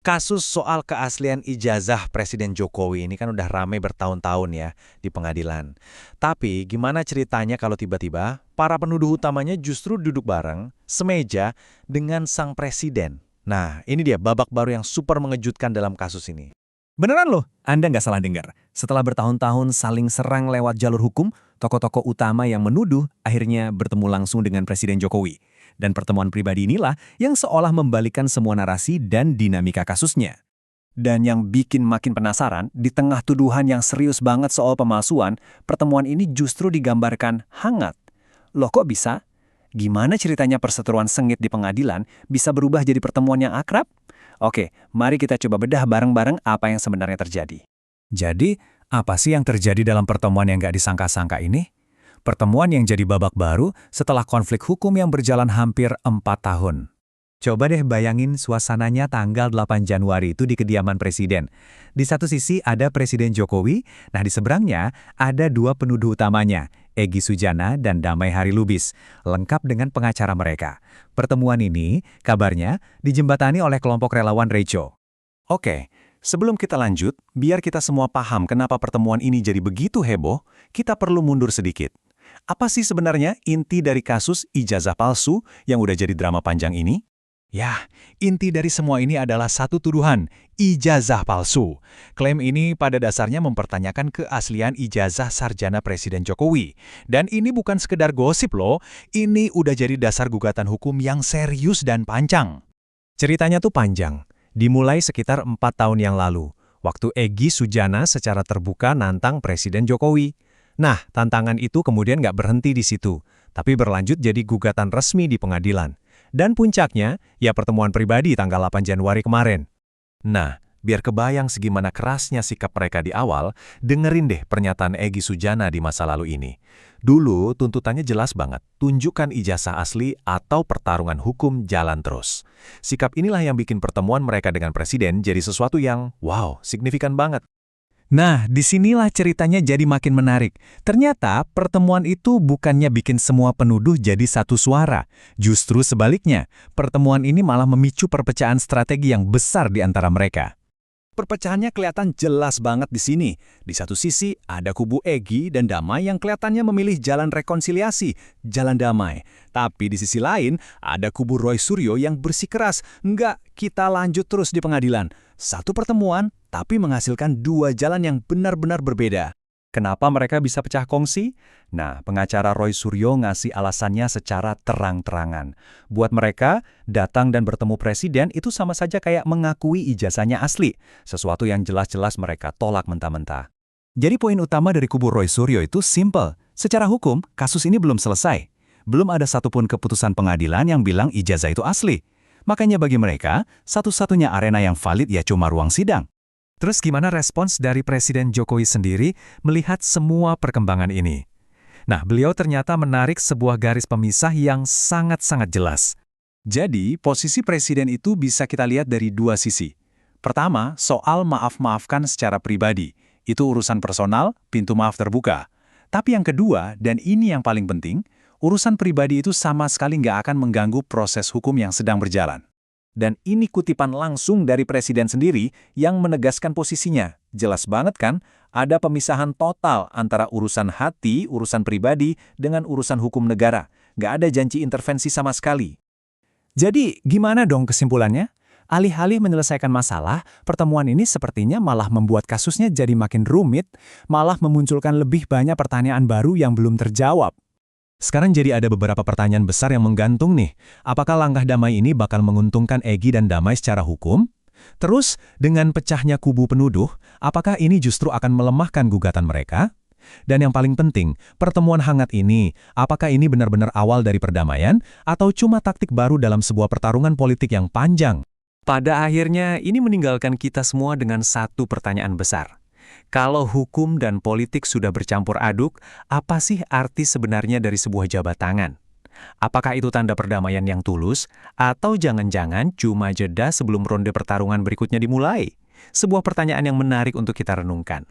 Kasus soal keaslian ijazah Presiden Jokowi ini kan udah rame bertahun-tahun ya di pengadilan. Tapi gimana ceritanya kalau tiba-tiba para penuduh utamanya justru duduk bareng, semeja dengan sang presiden? Nah, ini dia babak baru yang super mengejutkan dalam kasus ini. Beneran loh, Anda nggak salah dengar. Setelah bertahun-tahun saling serang lewat jalur hukum, tokoh-tokoh utama yang menuduh akhirnya bertemu langsung dengan Presiden Jokowi. Dan pertemuan pribadi inilah yang seolah membalikkan semua narasi dan dinamika kasusnya. Dan yang bikin makin penasaran, di tengah tuduhan yang serius banget soal pemalsuan, pertemuan ini justru digambarkan hangat. Loh kok bisa? Gimana ceritanya perseteruan sengit di pengadilan bisa berubah jadi pertemuan yang akrab? Oke, mari kita coba bedah bareng-bareng apa yang sebenarnya terjadi. Jadi, apa sih yang terjadi dalam pertemuan yang nggak disangka-sangka ini? Pertemuan yang jadi babak baru setelah konflik hukum yang berjalan hampir 4 tahun. Coba deh bayangin suasananya tanggal 8 Januari itu di kediaman Presiden. Di satu sisi ada Presiden Jokowi, nah di seberangnya ada dua penuduh utamanya, Egy Sujana dan Damai Harilubis, lengkap dengan pengacara mereka. Pertemuan ini, kabarnya, dijembatani oleh kelompok relawan Reco. Oke, sebelum kita lanjut, biar kita semua paham kenapa pertemuan ini jadi begitu heboh, kita perlu mundur sedikit. Apa sih sebenarnya inti dari kasus ijazah palsu yang udah jadi drama panjang ini? Ya, inti dari semua ini adalah satu tuduhan, ijazah palsu. Klaim ini pada dasarnya mempertanyakan keaslian ijazah sarjana Presiden Jokowi. Dan ini bukan sekedar gosip loh, ini udah jadi dasar gugatan hukum yang serius dan panjang. Ceritanya tuh panjang, dimulai sekitar 4 tahun yang lalu, waktu Egy Sujana secara terbuka nantang Presiden Jokowi. Nah, tantangan itu kemudian nggak berhenti di situ, tapi berlanjut jadi gugatan resmi di pengadilan. Dan puncaknya, ya pertemuan pribadi tanggal 8 Januari kemarin. Nah, biar kebayang segimana kerasnya sikap mereka di awal, dengerin deh pernyataan Egy Sujana di masa lalu ini. Dulu, tuntutannya jelas banget, tunjukkan ijazah asli atau pertarungan hukum jalan terus. Sikap inilah yang bikin pertemuan mereka dengan Presiden jadi sesuatu yang, wow, signifikan banget. Nah, disinilah ceritanya jadi makin menarik. Ternyata pertemuan itu bukannya bikin semua penuduh jadi satu suara. Justru sebaliknya, pertemuan ini malah memicu perpecahan strategi yang besar di antara mereka. Perpecahannya kelihatan jelas banget di sini. Di satu sisi, ada kubu Egy dan Damai yang kelihatannya memilih jalan rekonsiliasi, jalan damai. Tapi di sisi lain, ada kubu Roy Suryo yang bersikeras, enggak, kita lanjut terus di pengadilan. Satu pertemuan, tapi menghasilkan dua jalan yang benar-benar berbeda. Kenapa mereka bisa pecah kongsi? Nah, pengacara Roy Suryo ngasih alasannya secara terang-terangan. Buat mereka, datang dan bertemu presiden itu sama saja kayak mengakui ijazahnya asli, sesuatu yang jelas-jelas mereka tolak mentah-mentah. Jadi poin utama dari kubu Roy Suryo itu simple. Secara hukum, kasus ini belum selesai. Belum ada satupun keputusan pengadilan yang bilang ijazah itu asli. Makanya bagi mereka, satu-satunya arena yang valid ya cuma ruang sidang. Terus gimana respons dari Presiden Jokowi sendiri melihat semua perkembangan ini? Nah, beliau ternyata menarik sebuah garis pemisah yang sangat-sangat jelas. Jadi, posisi Presiden itu bisa kita lihat dari dua sisi. Pertama, soal maaf-maafkan secara pribadi. Itu urusan personal, pintu maaf terbuka. Tapi yang kedua, dan ini yang paling penting, urusan pribadi itu sama sekali nggak akan mengganggu proses hukum yang sedang berjalan. Dan ini kutipan langsung dari Presiden sendiri yang menegaskan posisinya. Jelas banget kan, ada pemisahan total antara urusan hati, urusan pribadi, dengan urusan hukum negara. Nggak ada janji intervensi sama sekali. Jadi, gimana dong kesimpulannya? Alih-alih menyelesaikan masalah, pertemuan ini sepertinya malah membuat kasusnya jadi makin rumit, malah memunculkan lebih banyak pertanyaan baru yang belum terjawab. Sekarang jadi ada beberapa pertanyaan besar yang menggantung nih. Apakah langkah damai ini bakal menguntungkan Egy dan Damai secara hukum? Terus, dengan pecahnya kubu penuduh, apakah ini justru akan melemahkan gugatan mereka? Dan yang paling penting, pertemuan hangat ini, apakah ini benar-benar awal dari perdamaian, atau cuma taktik baru dalam sebuah pertarungan politik yang panjang? Pada akhirnya, ini meninggalkan kita semua dengan satu pertanyaan besar. Kalau hukum dan politik sudah bercampur aduk, apa sih arti sebenarnya dari sebuah jabat tangan? Apakah itu tanda perdamaian yang tulus, atau jangan-jangan cuma jeda sebelum ronde pertarungan berikutnya dimulai? Sebuah pertanyaan yang menarik untuk kita renungkan.